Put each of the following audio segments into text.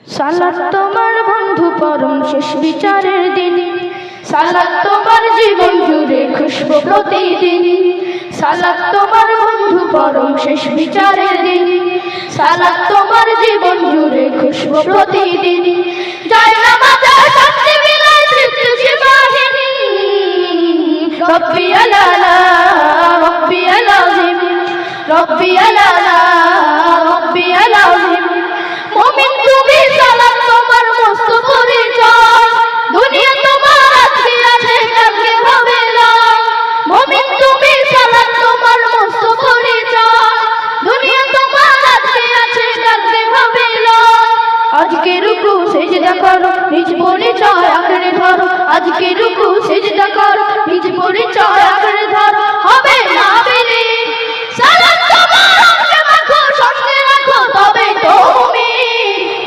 সালাত তোমার বন্ধু পরম শেষ বিচারের দিন, সালাত তোমার জীবন জুড়ে খুশবু প্রতিদিন। সালাত তোমার বন্ধু পরম শেষ বিচারের দিন, সালাত তোমার জীবন জুড়ে খুশবু প্রতিদিন। যায় না বাজার শান্তি বিলায় সৃষ্টি বাহিনী, রব্বি আলালা রব্বি আলাজিম, রব্বি আলালা রব্বি আলাজিম। মুমিন তুমি সালাত তোমার মস্ত পরিচয়, দুনিয়া তোমার আজকে আছে কালকে হবে না। মুমিন তুমি সালাত তোমার মস্ত পরিচয়, দুনিয়া তোমার আজকে আছে কালকে হবে না। আজকে রুকু সিজদা করো, নিজ পরিচয় আঁকড়ে ধরো। আজকে রুকু সিজদা করো, নিজ পরিচয় আঁকড়ে ধরো। হবে না বিলীন সালাত তোমার অঙ্গে মাখো, সঙ্গে রাখো তবে তুমি।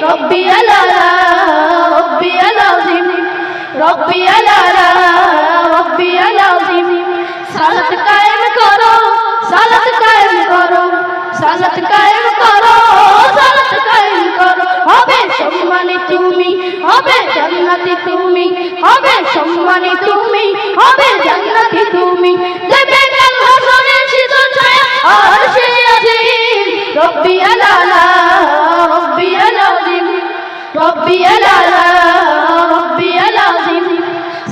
রব্বি আলালা রব্বি আলাজিম, রব্বি আলালা রব্বি আলাজিম। সালাত কায়েম করো, সালাত কায়েম করো, সালাত কায়েম করো, সালাত কায়েম করো। হবে সম্মানী তুমি, হবে জান্নাতি তুমি, হবে সম্মানী তুমি, হবে জান্নাতি তুমি। দেবে কাল হাসরে শীতল ছায়া আরশে আজিম। রব্বি আলালা রব্বি আলাজিম, রব্বি আলালা রব্বি আলাজিম।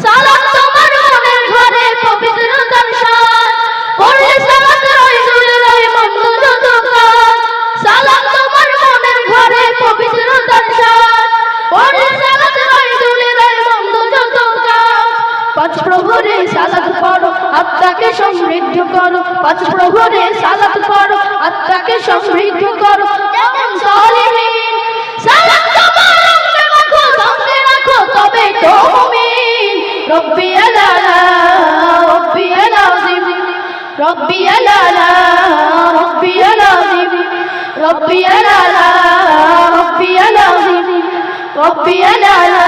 সালাত তোমার মনের ঘরে পবিত্রতার সাজ, পড়লে সালাত রয় দূরে রয় মন্দ যত কাজ। সালাত তোমার মনের ঘরে পবিত্রতার সাজ, পড়লে সালাত রয় দূরে রয় মন্দ যত কাজ। পাঁচ প্রহরে সালাত পড়ো, আত্মাকে সমৃদ্ধ করো। পাঁচ প্রহরে সালাত পড়ো, আত্মাকে সমৃদ্ধ করো। যেমন সালেহীন সালাত তোমার অঙ্গে মাখো, সঙ্গে রাখো তবে তুমি। রব্বি আলালা রব্বি আলাজিম, রব্বি আলালা রব্বি আলাজিম, রব্বি আলালা রব্বি আলাজিম, রব্বি আলালা